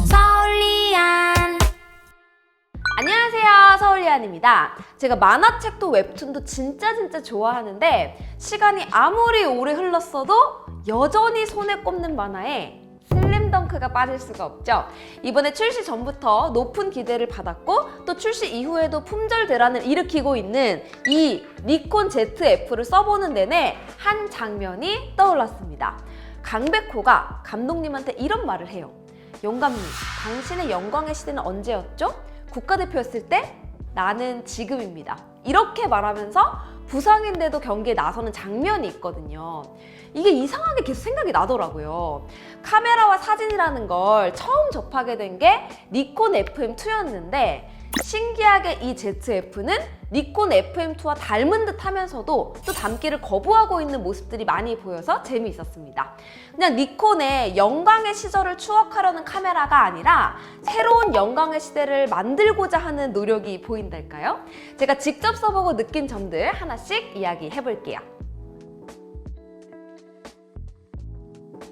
서울리안. 안녕하세요, 서울리안입니다. 제가 만화책도 웹툰도 진짜 좋아하는데 시간이 아무리 오래 흘렀어도 여전히 손에 꼽는 만화에 슬램덩크가 빠질 수가 없죠. 이번에 출시 전부터 높은 기대를 받았고 또 출시 이후에도 품절 대란을 일으키고 있는 이 니콘 ZF를 써보는 내내 한 장면이 떠올랐습니다. 강백호가 감독님한테 이런 말을 해요. 영감님, 당신의 영광의 시대는 언제였죠? 국가대표였을 때? 나는 지금입니다. 이렇게 말하면서 부상인데도 경기에 나서는 장면이 있거든요. 이게 이상하게 계속 생각이 나더라고요. 카메라와 사진이라는 걸 처음 접하게 된 게 니콘 FM2였는데 신기하게 이 ZF는 니콘 FM2와 닮은 듯 하면서도 또 닮기를 거부하고 있는 모습들이 많이 보여서 재미있었습니다. 그냥 니콘의 영광의 시절을 추억하려는 카메라가 아니라 새로운 영광의 시대를 만들고자 하는 노력이 보인달까요? 제가 직접 써보고 느낀 점들 하나씩 이야기해볼게요.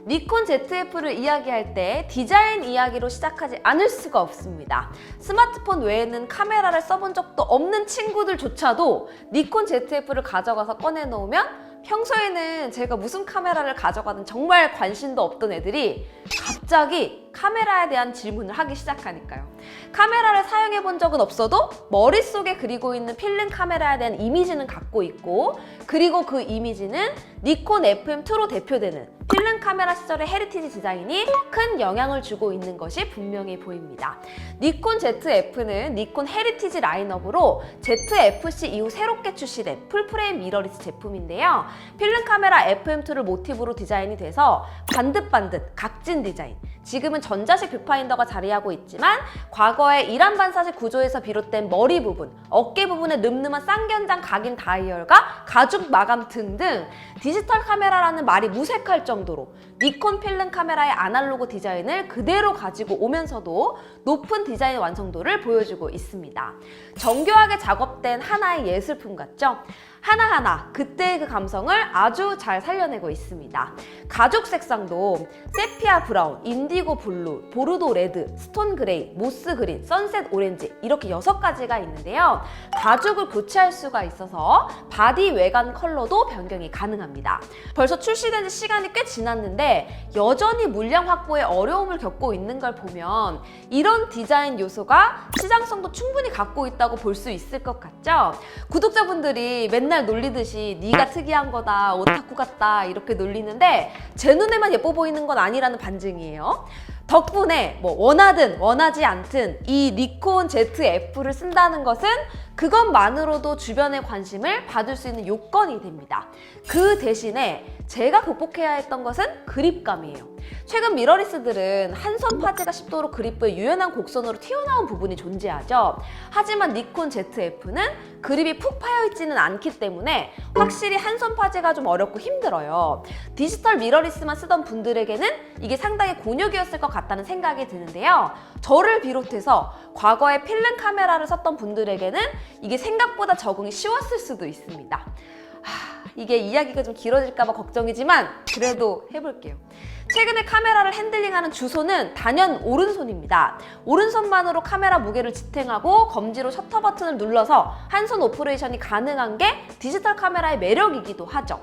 니콘 ZF를 이야기할 때 디자인 이야기로 시작하지 않을 수가 없습니다. 스마트폰 외에는 카메라를 써본 적도 없는 친구들조차도 니콘 ZF를 가져가서 꺼내놓으면 평소에는 제가 무슨 카메라를 가져가든 정말 관심도 없던 애들이 갑자기 카메라에 대한 질문을 하기 시작하니까요. 카메라를 사용해 본 적은 없어도 머릿속에 그리고 있는 필름 카메라에 대한 이미지는 갖고 있고, 그리고 그 이미지는 니콘 FM2로 대표되는 필름 카메라 시절의 헤리티지 디자인이 큰 영향을 주고 있는 것이 분명히 보입니다. 니콘 ZF는 니콘 헤리티지 라인업으로 ZFC 이후 새롭게 출시된 풀프레임 미러리스 제품인데요. 필름 카메라 FM2를 모티브로 디자인이 돼서 반듯반듯 각진 디자인, 지금은 전자식 뷰파인더가 자리하고 있지만 과거에 이란 반사식 구조에서 비롯된 머리 부분, 어깨 부분에 늠름한 쌍견장 각인 다이얼과 가죽 마감 등등 디지털 카메라라는 말이 무색할 정도로 니콘 필름 카메라의 아날로그 디자인을 그대로 가지고 오면서도 높은 디자인 완성도를 보여주고 있습니다. 정교하게 작업된 하나의 예술품 같죠? 하나하나 그때의 그 감성을 아주 잘 살려내고 있습니다. 가죽 색상도 세피아 브라운, 인디고 블루, 보르도 레드, 스톤 그레이, 모스 그린, 선셋 오렌지 이렇게 6가지가 있는데요. 가죽을 교체할 수가 있어서 바디 외관 컬러도 변경이 가능합니다. 벌써 출시된 지 시간이 꽤 지났는데 여전히 물량 확보에 어려움을 겪고 있는 걸 보면 이런 디자인 요소가 시장성도 충분히 갖고 있다고 볼 수 있을 것 같죠? 구독자분들이 맨날 놀리듯이 네가 특이한 거다, 오타쿠 같다 이렇게 놀리는데 제 눈에만 예뻐 보이는 건 아니라는 반증이에요. 덕분에 뭐 원하든 원하지 않든 이 니콘 ZF를 쓴다는 것은 그것만으로도 주변의 관심을 받을 수 있는 요건이 됩니다. 그 대신에 제가 극복해야 했던 것은 그립감이에요. 최근 미러리스들은 한손 파지가 쉽도록 그립부의 유연한 곡선으로 튀어나온 부분이 존재하죠. 하지만 니콘 ZF는 그립이 푹 파여있지는 않기 때문에 확실히 한손 파지가 좀 어렵고 힘들어요. 디지털 미러리스만 쓰던 분들에게는 이게 상당히 곤욕이었을 것 같다는 생각이 드는데요. 저를 비롯해서 과거에 필름 카메라를 썼던 분들에게는 이게 생각보다 적응이 쉬웠을 수도 있습니다. 이게 이야기가 좀 길어질까봐 걱정이지만 그래도 해볼게요. 최근에 카메라를 핸들링하는 주소는 단연 오른손입니다. 오른손만으로 카메라 무게를 지탱하고 검지로 셔터 버튼을 눌러서 한손 오퍼레이션이 가능한 게 디지털 카메라의 매력이기도 하죠.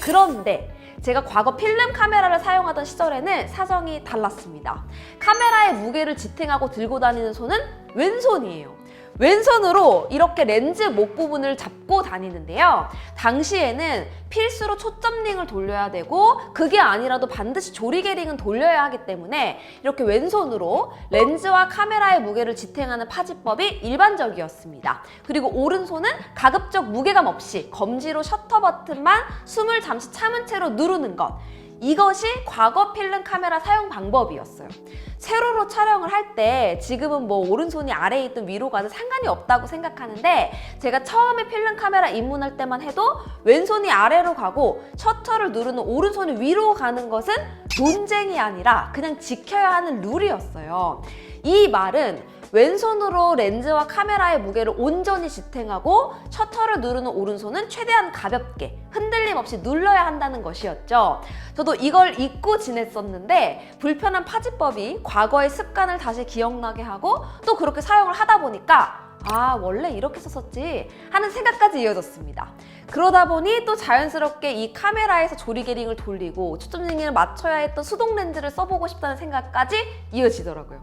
그런데 제가 과거 필름 카메라를 사용하던 시절에는 사정이 달랐습니다. 카메라의 무게를 지탱하고 들고 다니는 손은 왼손이에요. 왼손으로 이렇게 렌즈 목 부분을 잡고 다니는데요. 당시에는 필수로 초점링을 돌려야 되고 그게 아니라도 반드시 조리개링은 돌려야 하기 때문에 이렇게 왼손으로 렌즈와 카메라의 무게를 지탱하는 파지법이 일반적이었습니다. 그리고 오른손은 가급적 무게감 없이 검지로 셔터 버튼만 숨을 잠시 참은 채로 누르는 것. 이것이 과거 필름 카메라 사용 방법이었어요. 세로로 촬영을 할 때 지금은 뭐 오른손이 아래에 있든 위로 가도 상관이 없다고 생각하는데, 제가 처음에 필름 카메라 입문할 때만 해도 왼손이 아래로 가고 셔터를 누르는 오른손이 위로 가는 것은 논쟁이 아니라 그냥 지켜야 하는 룰이었어요. 이 말은 왼손으로 렌즈와 카메라의 무게를 온전히 지탱하고 셔터를 누르는 오른손은 최대한 가볍게 흔들림 없이 눌러야 한다는 것이었죠. 저도 이걸 잊고 지냈었는데 불편한 파지법이 과거의 습관을 다시 기억나게 하고 또 그렇게 사용을 하다 보니까 아, 원래 이렇게 썼었지 하는 생각까지 이어졌습니다. 그러다 보니 또 자연스럽게 이 카메라에서 조리개링을 돌리고 초점링을 맞춰야 했던 수동 렌즈를 써보고 싶다는 생각까지 이어지더라고요.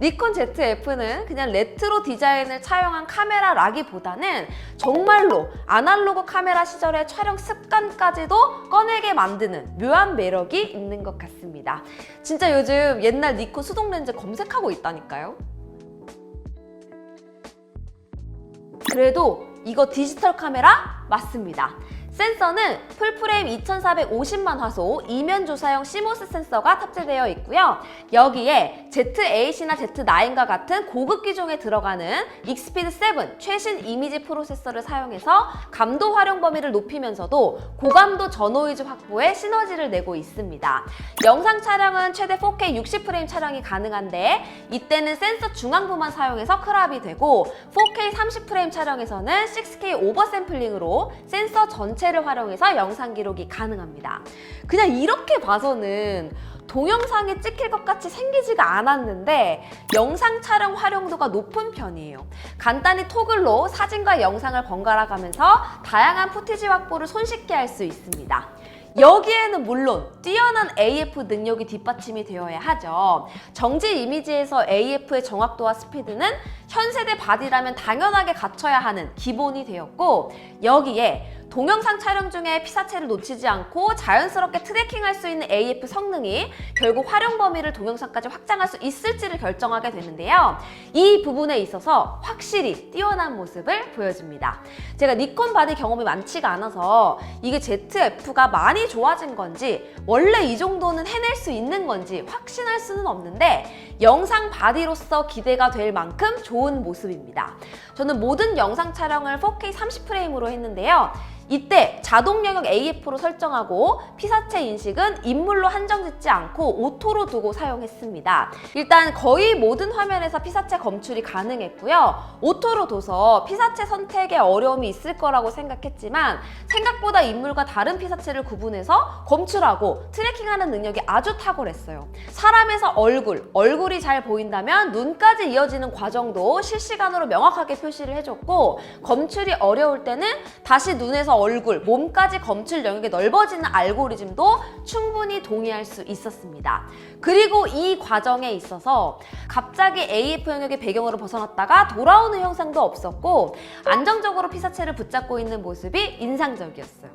니콘 ZF는 그냥 레트로 디자인을 차용한 카메라라기보다는 정말로 아날로그 카메라 시절의 촬영 습관까지도 꺼내게 만드는 묘한 매력이 있는 것 같습니다. 진짜 요즘 옛날 니콘 수동 렌즈 검색하고 있다니까요. 그래도 이거 디지털 카메라 맞습니다. 센서는 풀프레임 2450만 화소 이면 조사형 CMOS 센서가 탑재되어 있고요. 여기에 Z8이나 Z9과 같은 고급 기종에 들어가는 익스피드 7 최신 이미지 프로세서를 사용해서 감도 활용 범위를 높이면서도 고감도 저노이즈 확보에 시너지를 내고 있습니다. 영상 촬영은 최대 4K 60프레임 촬영이 가능한데 이때는 센서 중앙부만 사용해서 크롭이 되고 4K 30프레임 촬영에서는 6K 오버샘플링으로 센서 전체를 활용해서 영상 기록이 가능합니다. 그냥 이렇게 봐서는 동영상에 찍힐 것 같이 생기지가 않았는데 영상 촬영 활용도가 높은 편이에요. 간단히 토글로 사진과 영상을 번갈아 가면서 다양한 푸티지 확보를 손쉽게 할 수 있습니다. 여기에는 물론 뛰어난 AF 능력이 뒷받침이 되어야 하죠. 정지 이미지에서 AF의 정확도와 스피드는 현 세대 바디라면 당연하게 갖춰야 하는 기본이 되었고, 여기에 동영상 촬영 중에 피사체를 놓치지 않고 자연스럽게 트래킹할 수 있는 AF 성능이 결국 활용 범위를 동영상까지 확장할 수 있을지를 결정하게 되는데요. 이 부분에 있어서 확실히 뛰어난 모습을 보여줍니다. 제가 니콘 바디 경험이 많지가 않아서 이게 ZF가 많이 좋아진 건지 원래 이 정도는 해낼 수 있는 건지 확신할 수는 없는데 영상 바디로서 기대가 될 만큼 좋은 모습입니다. 저는 모든 영상 촬영을 4K 30프레임으로 했는데요. 이때 자동 영역 AF로 설정하고 피사체 인식은 인물로 한정짓지 않고 오토로 두고 사용했습니다. 일단 거의 모든 화면에서 피사체 검출이 가능했고요. 오토로 둬서 피사체 선택에 어려움이 있을 거라고 생각했지만 생각보다 인물과 다른 피사체를 구분해서 검출하고 트래킹하는 능력이 아주 탁월했어요. 사람에서 얼굴이 잘 보인다면 눈까지 이어지는 과정도 실시간으로 명확하게 표시를 해줬고, 검출이 어려울 때는 다시 눈에서 얼굴, 몸까지 검출 영역이 넓어지는 알고리즘도 충분히 동의할 수 있었습니다. 그리고 이 과정에 있어서 갑자기 AF 영역의 배경으로 벗어났다가 돌아오는 현상도 없었고 안정적으로 피사체를 붙잡고 있는 모습이 인상적이었어요.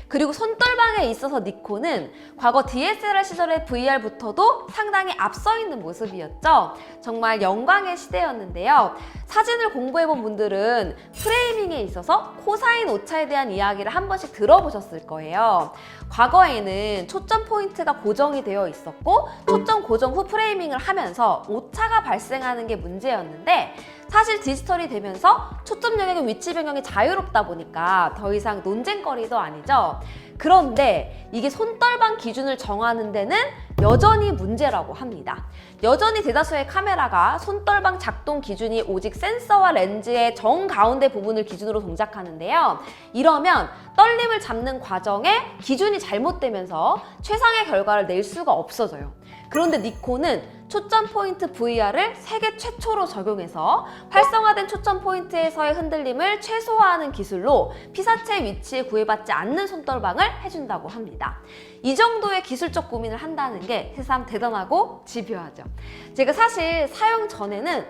그리고 손떨방에 있어서 니콘은 과거 DSLR 시절의 VR부터도 상당히 앞서 있는 모습이었죠. 정말 영광의 시대였는데요. 사진을 공부해본 분들은 프레이밍에 있어서 코사인 오차에 대한 이야기를 한 번씩 들어보셨을 거예요. 과거에는 초점 포인트가 고정이 되어 있었고 초점 고정 후 프레이밍을 하면서 오차가 발생하는 게 문제였는데, 사실 디지털이 되면서 초점 영역의 위치 변경이 자유롭다 보니까 더 이상 논쟁거리도 아니죠. 그런데 이게 손떨방 기준을 정하는 데는 여전히 문제라고 합니다. 여전히 대다수의 카메라가 손떨방 작동 기준이 오직 센서와 렌즈의 정가운데 부분을 기준으로 동작하는데요. 이러면 떨림을 잡는 과정에 기준이 잘못되면서 최상의 결과를 낼 수가 없어져요. 그런데 니콘은 초점 포인트 VR을 세계 최초로 적용해서 활성화된 초점 포인트에서의 흔들림을 최소화하는 기술로 피사체 위치에 구애받지 않는 손떨방을 해준다고 합니다. 이 정도의 기술적 고민을 한다는 게 새삼 대단하고 집요하죠. 제가 사실 사용 전에는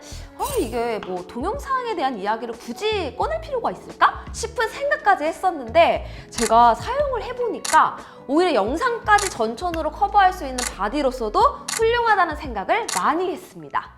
이게 뭐 동영상에 대한 이야기를 굳이 꺼낼 필요가 있을까 싶은 생각까지 했었는데, 제가 사용을 해보니까 오히려 영상까지 전천후로 커버할 수 있는 바디로서도 훌륭하다는 생각을 많이 했습니다.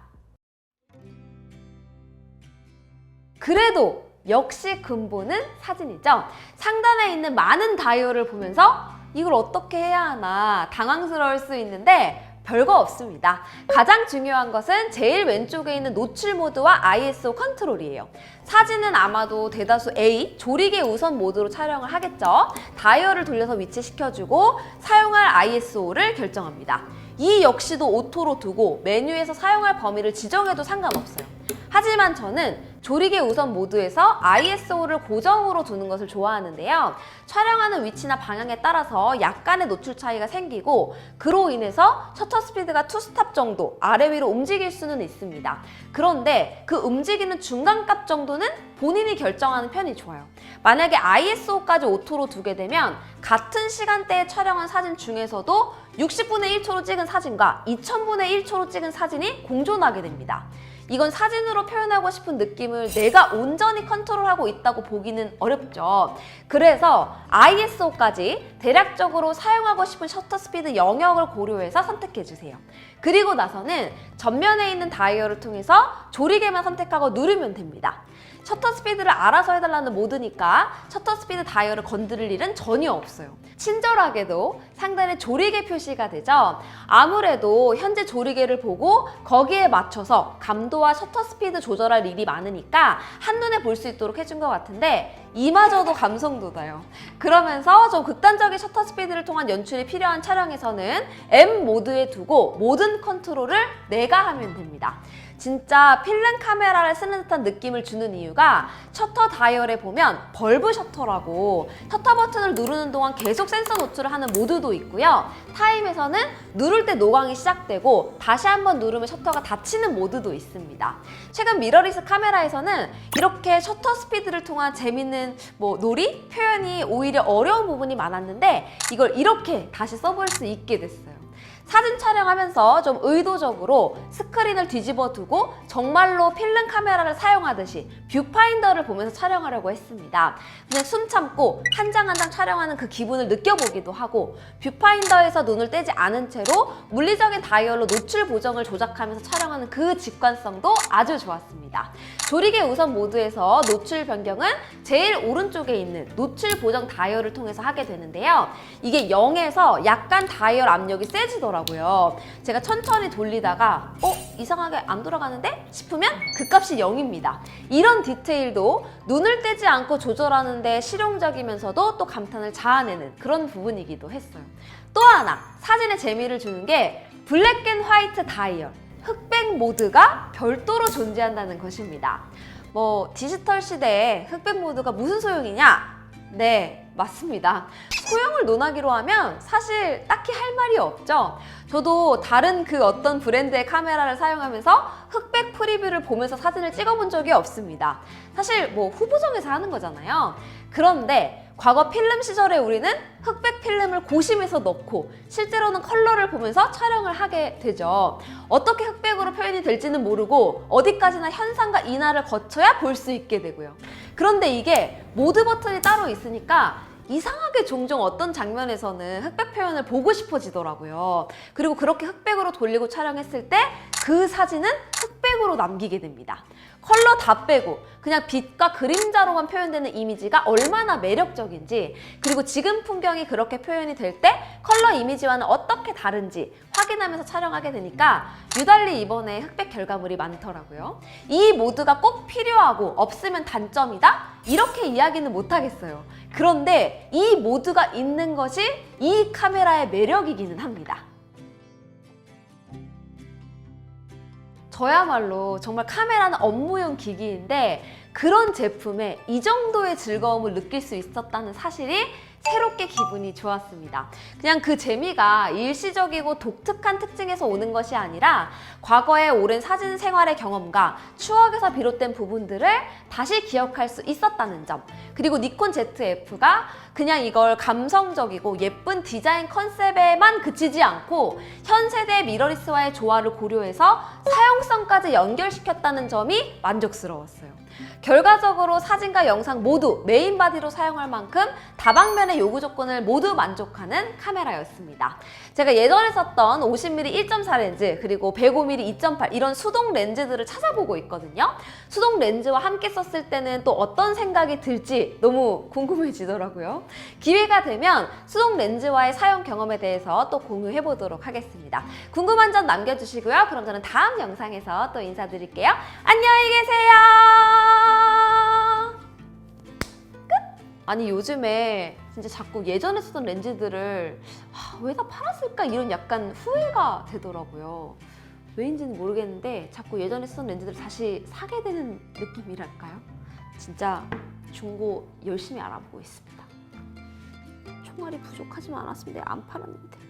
그래도 역시 근본은 사진이죠. 상단에 있는 많은 다이얼을 보면서 이걸 어떻게 해야 하나 당황스러울 수 있는데 별거 없습니다. 가장 중요한 것은 제일 왼쪽에 있는 노출 모드와 ISO 컨트롤이에요. 사진은 아마도 대다수 A, 조리개 우선 모드로 촬영을 하겠죠. 다이얼을 돌려서 위치시켜주고 사용할 ISO를 결정합니다. 이 역시도 오토로 두고 메뉴에서 사용할 범위를 지정해도 상관없어요. 하지만 저는 조리개 우선 모드에서 ISO를 고정으로 두는 것을 좋아하는데요. 촬영하는 위치나 방향에 따라서 약간의 노출 차이가 생기고 그로 인해서 셔터 스피드가 2스탑 정도 아래 위로 움직일 수는 있습니다. 그런데 그 움직이는 중간값 정도는 본인이 결정하는 편이 좋아요. 만약에 ISO까지 오토로 두게 되면 같은 시간대에 촬영한 사진 중에서도 60분의 1초로 찍은 사진과 2000분의 1초로 찍은 사진이 공존하게 됩니다. 이건 사진으로 표현하고 싶은 느낌을 내가 온전히 컨트롤하고 있다고 보기는 어렵죠. 그래서 ISO까지 대략적으로 사용하고 싶은 셔터 스피드 영역을 고려해서 선택해주세요. 그리고 나서는 전면에 있는 다이얼을 통해서 조리개만 선택하고 누르면 됩니다. 셔터 스피드를 알아서 해달라는 모드니까 셔터 스피드 다이얼을 건드릴 일은 전혀 없어요. 친절하게도 상단에 조리개 표시가 되죠. 아무래도 현재 조리개를 보고 거기에 맞춰서 감도와 셔터 스피드 조절할 일이 많으니까 한눈에 볼 수 있도록 해준 것 같은데 이마저도 감성 돋아요. 그러면서 좀 극단적인 셔터 스피드를 통한 연출이 필요한 촬영에서는 M 모드에 두고 모든 컨트롤을 내가 하면 됩니다. 진짜 필름 카메라를 쓰는 듯한 느낌을 주는 이유가 셔터 다이얼에 보면 벌브 셔터라고 셔터 버튼을 누르는 동안 계속 센서 노출을 하는 모드도 있고요. 타임에서는 누를 때 노광이 시작되고 다시 한번 누르면 셔터가 닫히는 모드도 있습니다. 최근 미러리스 카메라에서는 이렇게 셔터 스피드를 통한 재밌는 놀이? 표현이 오히려 어려운 부분이 많았는데 이걸 이렇게 다시 써볼 수 있게 됐어요. 사진 촬영하면서 좀 의도적으로 스크린을 뒤집어 두고 정말로 필름 카메라를 사용하듯이 뷰파인더를 보면서 촬영하려고 했습니다. 그냥 숨 참고 한 장 한 장 촬영하는 그 기분을 느껴보기도 하고 뷰파인더에서 눈을 떼지 않은 채로 물리적인 다이얼로 노출 보정을 조작하면서 촬영하는 그 직관성도 아주 좋았습니다. 조리개 우선 모드에서 노출 변경은 제일 오른쪽에 있는 노출 보정 다이얼을 통해서 하게 되는데요. 이게 0에서 약간 다이얼 압력이 세지더라고요. 제가 천천히 돌리다가 이상하게 안 돌아가는데? 싶으면 그 값이 0입니다. 이런 디테일도 눈을 떼지 않고 조절하는데 실용적이면서도 또 감탄을 자아내는 그런 부분이기도 했어요. 또 하나 사진에 재미를 주는 게 블랙 앤 화이트 다이얼, 흑백 모드가 별도로 존재한다는 것입니다. 디지털 시대에 흑백 모드가 무슨 소용이냐? 네, 맞습니다. 소형을 논하기로 하면 사실 딱히 할 말이 없죠. 저도 다른 그 어떤 브랜드의 카메라를 사용하면서 흑백 프리뷰를 보면서 사진을 찍어본 적이 없습니다. 사실 후보정에서 하는 거잖아요. 그런데 과거 필름 시절에 우리는 흑백 필름을 고심해서 넣고 실제로는 컬러를 보면서 촬영을 하게 되죠. 어떻게 흑백으로 표현이 될지는 모르고 어디까지나 현상과 인화를 거쳐야 볼 수 있게 되고요. 그런데 이게 모드 버튼이 따로 있으니까 이상하게 종종 어떤 장면에서는 흑백 표현을 보고 싶어지더라고요. 그리고 그렇게 흑백으로 돌리고 촬영했을 때 그 사진은 흑백으로 남기게 됩니다. 컬러 다 빼고 그냥 빛과 그림자로만 표현되는 이미지가 얼마나 매력적인지, 그리고 지금 풍경이 그렇게 표현이 될 때 컬러 이미지와는 어떻게 다른지 확인하면서 촬영하게 되니까 유달리 이번에 흑백 결과물이 많더라고요. 이 모드가 꼭 필요하고 없으면 단점이다? 이렇게 이야기는 못하겠어요. 그런데 이 모드가 있는 것이 이 카메라의 매력이기는 합니다. 저야말로 정말 카메라는 업무용 기기인데 그런 제품에 이 정도의 즐거움을 느낄 수 있었다는 사실이 새롭게 기분이 좋았습니다. 그냥 그 재미가 일시적이고 독특한 특징에서 오는 것이 아니라 과거의 오랜 사진 생활의 경험과 추억에서 비롯된 부분들을 다시 기억할 수 있었다는 점, 그리고 니콘 ZF가 그냥 이걸 감성적이고 예쁜 디자인 컨셉에만 그치지 않고 현 세대 미러리스와의 조화를 고려해서 사용성까지 연결시켰다는 점이 만족스러웠어요. 결과적으로 사진과 영상 모두 메인 바디로 사용할 만큼 다방면의 요구 조건을 모두 만족하는 카메라였습니다. 제가 예전에 썼던 50mm 1.4 렌즈 그리고 105mm 2.8 이런 수동 렌즈들을 찾아보고 있거든요. 수동 렌즈와 함께 썼을 때는 또 어떤 생각이 들지 너무 궁금해지더라고요. 기회가 되면 수동 렌즈와의 사용 경험에 대해서 또 공유해 보도록 하겠습니다. 궁금한 점 남겨주시고요. 그럼 저는 다음 영상에서 또 인사드릴게요. 안녕히 계세요. 아니 요즘에 진짜 자꾸 예전에 쓰던 렌즈들을 왜 다 팔았을까 이런 약간 후회가 되더라고요. 왜인지는 모르겠는데 자꾸 예전에 쓰던 렌즈들을 다시 사게 되는 느낌이랄까요? 진짜 중고 열심히 알아보고 있습니다. 총알이 부족하지만 않았으면 내가 안 팔았는데.